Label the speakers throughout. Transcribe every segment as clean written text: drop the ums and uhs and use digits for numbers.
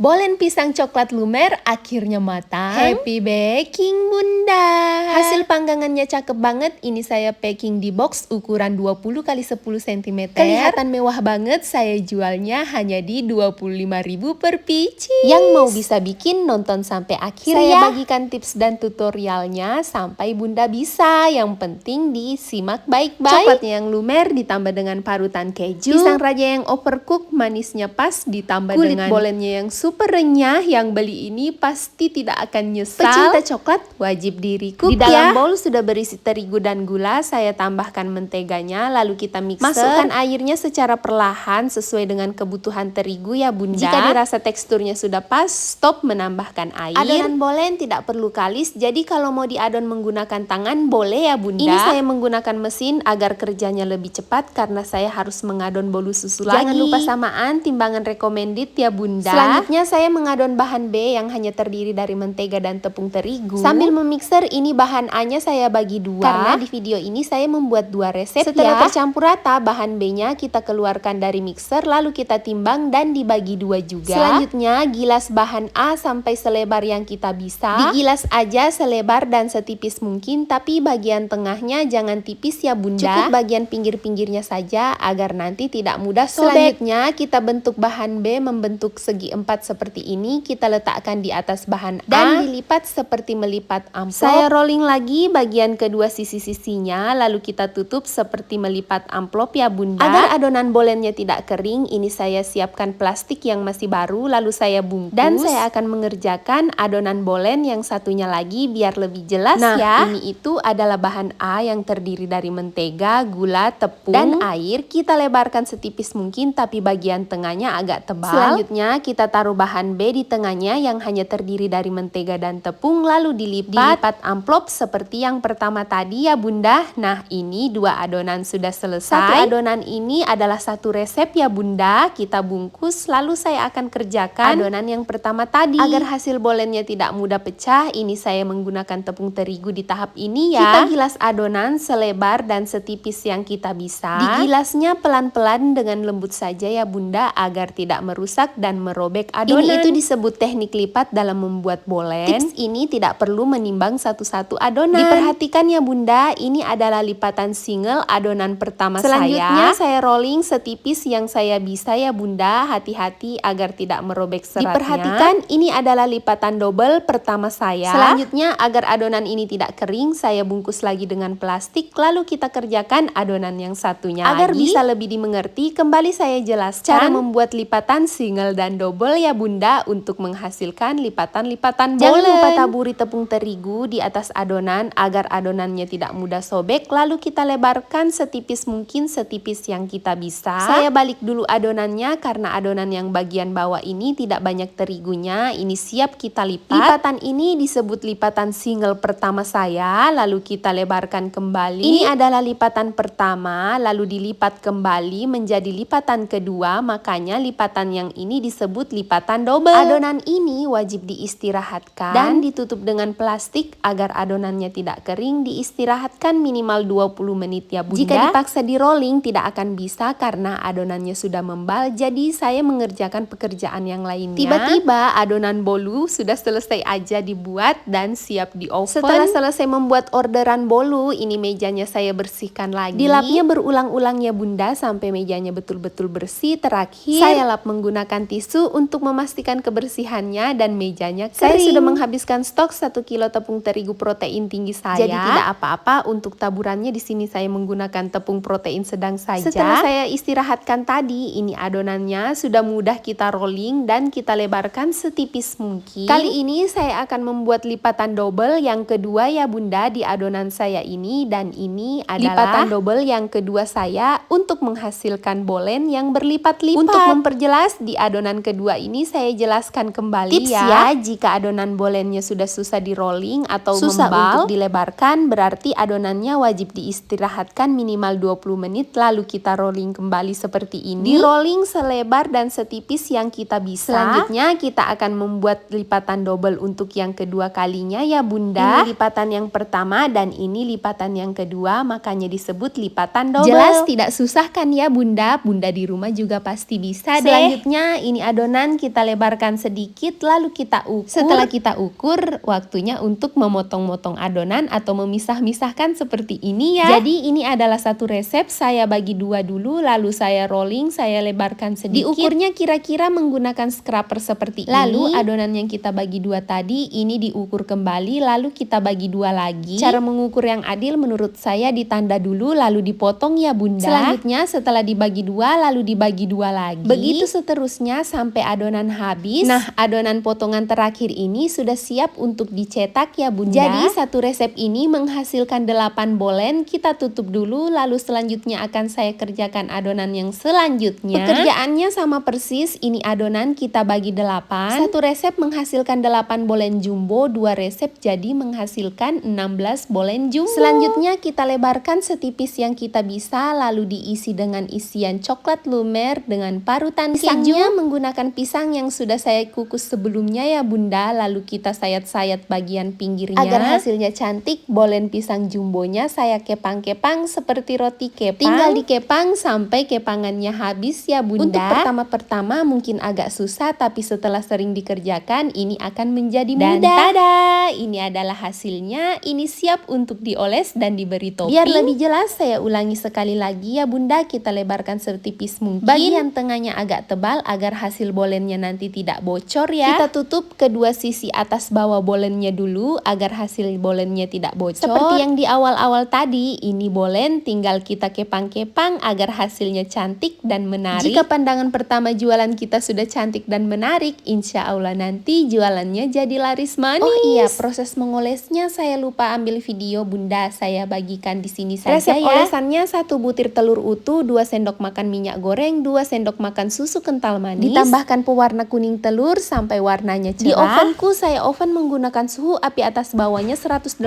Speaker 1: Bolen pisang coklat lumer akhirnya matang. Happy baking Bunda. Hasil panggangannya cakep banget. Ini saya packing di box ukuran 20 x 10 cm. Kelihatan mewah banget. Saya jualnya hanya di 25.000 per picis. Yang mau bisa bikin nonton sampai akhir saya ya. Bagikan tips dan tutorialnya sampai Bunda bisa. Yang penting disimak baik-baik. Coklatnya yang lumer ditambah dengan parutan keju. Pisang raja yang overcook manisnya pas ditambah kulit dengan bolennya yang super renyah. Yang beli ini pasti tidak akan nyesal. Pecinta coklat wajib di-recook ya. Di dalam bowl sudah berisi terigu dan gula. Saya tambahkan menteganya lalu kita mixer. Masukkan airnya secara perlahan sesuai dengan kebutuhan terigu ya Bunda. Jika dirasa teksturnya sudah pas, stop menambahkan air. Adonan bolen tidak perlu kalis. Jadi kalau mau diadon menggunakan tangan boleh ya Bunda. Ini saya menggunakan mesin agar kerjanya lebih cepat karena saya harus mengadon bolu susu lagi. Jangan lupa samaan timbangan recommended ya Bunda. Selanjutnya saya mengadon bahan B yang hanya terdiri dari mentega dan tepung terigu. Sambil memixer ini bahan A-nya saya bagi dua. Karena di video ini saya membuat dua resep. Setelah tercampur rata bahan B-nya kita keluarkan dari mixer lalu kita timbang dan dibagi dua juga. Selanjutnya gilas bahan A sampai selebar yang kita bisa. Digilas aja selebar dan setipis mungkin tapi bagian tengahnya jangan tipis ya Bunda. Cukup bagian pinggir-pinggirnya saja agar nanti tidak mudah sobek. Selanjutnya kita bentuk bahan B membentuk segi 4 seperti ini. Kita letakkan di atas bahan A dan dilipat seperti melipat amplop. Saya rolling lagi bagian kedua sisi-sisinya lalu kita tutup seperti melipat amplop ya Bunda. Agar adonan bolennya tidak kering, ini saya siapkan plastik yang masih baru lalu saya bungkus. Dan saya akan mengerjakan adonan bolen yang satunya lagi biar lebih jelas ya. Ini itu adalah bahan A yang terdiri dari mentega, gula, tepung, dan air. Kita lebarkan setipis mungkin tapi bagian tengahnya agak tebal. Selanjutnya kita taruh bahan B di tengahnya yang hanya terdiri dari mentega dan tepung lalu dilipat amplop seperti yang pertama tadi ya Bunda. Nah ini dua adonan sudah selesai. Satu adonan ini adalah satu resep ya Bunda. Kita bungkus lalu saya akan kerjakan adonan yang pertama tadi. Agar hasil bolennya tidak mudah pecah, ini saya menggunakan tepung terigu di tahap ini ya. Kita gilas adonan selebar dan setipis yang kita bisa. Digilasnya pelan-pelan dengan lembut saja ya Bunda agar tidak merusak dan merobek adonan. Ini itu disebut teknik lipat dalam membuat bolen. Tips ini tidak perlu menimbang satu-satu adonan. Diperhatikan ya Bunda, ini adalah lipatan single adonan pertama saya. Selanjutnya saya rolling setipis yang saya bisa ya Bunda. Hati-hati agar tidak merobek seratnya. Diperhatikan ini adalah lipatan double pertama saya. Selanjutnya agar adonan ini tidak kering, saya bungkus lagi dengan plastik lalu kita kerjakan adonan yang satunya agar bisa lebih dimengerti. Kembali saya jelaskan cara membuat lipatan single dan double ya Bunda untuk menghasilkan lipatan-lipatan bolen. Jangan lupa taburi tepung terigu di atas adonan agar adonannya tidak mudah sobek lalu kita lebarkan setipis mungkin, setipis yang kita bisa. Saya balik dulu adonannya karena adonan yang bagian bawah ini tidak banyak terigunya. Ini siap kita lipat. Lipatan ini disebut lipatan single pertama saya lalu kita lebarkan kembali. Ini adalah lipatan pertama lalu dilipat kembali menjadi lipatan kedua, makanya lipatan yang ini disebut lipatan double. Adonan ini wajib diistirahatkan dan ditutup dengan plastik agar adonannya tidak kering. Diistirahatkan minimal 20 menit ya Bunda. Jika dipaksa di rolling tidak akan bisa karena adonannya sudah membal. Jadi saya mengerjakan pekerjaan yang lainnya. Tiba-tiba adonan bolu sudah selesai aja dibuat dan siap di oven. Setelah selesai membuat orderan bolu, ini mejanya saya bersihkan lagi. Dilapnya berulang-ulang ya Bunda sampai mejanya betul-betul bersih. Terakhir saya lap menggunakan tisu untuk memastikan kebersihannya dan mejanya kering. Saya sudah menghabiskan stok 1 kilo tepung terigu protein tinggi saya. Jadi tidak apa-apa untuk taburannya. Di sini saya menggunakan tepung protein sedang saja. Setelah saya istirahatkan tadi, ini adonannya sudah mudah kita rolling dan kita lebarkan setipis mungkin. Kali ini saya akan membuat lipatan double yang kedua ya Bunda di adonan saya ini, dan ini adalah lipatan double yang kedua saya untuk menghasilkan bolen yang berlipat-lipat. Untuk memperjelas di adonan kedua ini saya jelaskan kembali tips ya. Jika adonan bolennya sudah susah di rolling atau susah membal untuk dilebarkan, berarti adonannya wajib diistirahatkan minimal 20 menit lalu kita rolling kembali seperti ini. Di rolling selebar dan setipis yang kita bisa. Selanjutnya kita akan membuat lipatan double untuk yang kedua kalinya ya Bunda. Ini lipatan yang pertama dan ini lipatan yang kedua, makanya disebut lipatan double. Jelas tidak susah kan ya Bunda? Bunda di rumah juga pasti bisa deh. Selanjutnya ini adonan kita kita lebarkan sedikit lalu kita ukur. Setelah kita ukur, waktunya untuk memotong-motong adonan atau memisah-misahkan seperti ini ya. Jadi ini adalah satu resep, saya bagi dua dulu lalu saya rolling, saya lebarkan sedikit. Diukurnya kira-kira menggunakan scraper seperti ini. Lalu adonan yang kita bagi dua tadi ini diukur kembali lalu kita bagi dua lagi. Cara mengukur yang adil menurut saya ditanda dulu lalu dipotong ya bunda. Selanjutnya setelah dibagi dua lalu dibagi dua lagi. Begitu seterusnya sampai adonan habis. Nah, adonan potongan terakhir ini sudah siap untuk dicetak ya bunda. Jadi satu resep ini menghasilkan 8 bolen. Kita tutup dulu lalu selanjutnya akan saya kerjakan adonan yang selanjutnya. Pekerjaannya sama persis, ini adonan kita bagi 8. Satu resep menghasilkan 8 bolen jumbo, 2 resep jadi menghasilkan 16 bolen jumbo. Selanjutnya kita lebarkan setipis yang kita bisa lalu diisi dengan isian coklat lumer dengan parutan keju. Menggunakan pisang yang sudah saya kukus sebelumnya ya bunda, lalu kita sayat-sayat bagian pinggirnya agar hasilnya cantik. Bolen pisang jumbonya saya kepang-kepang seperti roti kepang. Tinggal dikepang sampai kepangannya habis ya bunda. Untuk pertama-pertama mungkin agak susah, tapi setelah sering dikerjakan ini akan menjadi mudah. Dan tada, ini adalah hasilnya. Ini siap untuk dioles dan diberi topping. Biar lebih jelas saya ulangi sekali lagi ya bunda, kita lebarkan setipis mungkin. Bagian tengahnya agak tebal agar hasil bolennya nanti tidak bocor ya. Kita tutup kedua sisi atas bawah bolennya dulu agar hasil bolennya tidak bocor. Seperti yang di awal-awal tadi, ini bolen tinggal kita kepang-kepang agar hasilnya cantik dan menarik. Jika pandangan pertama jualan kita sudah cantik dan menarik, insya Allah nanti jualannya jadi laris manis. Oh iya, proses mengolesnya saya lupa ambil video bunda, saya bagikan di sini saja resep ya. Olesannya 1 butir telur utuh, 2 sendok makan minyak goreng, 2 sendok makan susu kental manis. Ditambahkan pewarna kuning telur sampai warnanya cerah. Di ovenku saya oven menggunakan suhu api atas bawahnya 180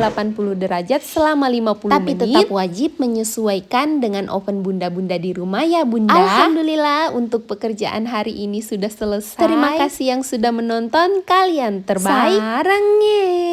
Speaker 1: derajat selama 50 menit. Tapi tetap wajib menyesuaikan dengan oven bunda-bunda di rumah ya bunda. Alhamdulillah untuk pekerjaan hari ini sudah selesai. Terima kasih yang sudah menonton, kalian terbaik. Sarangnya.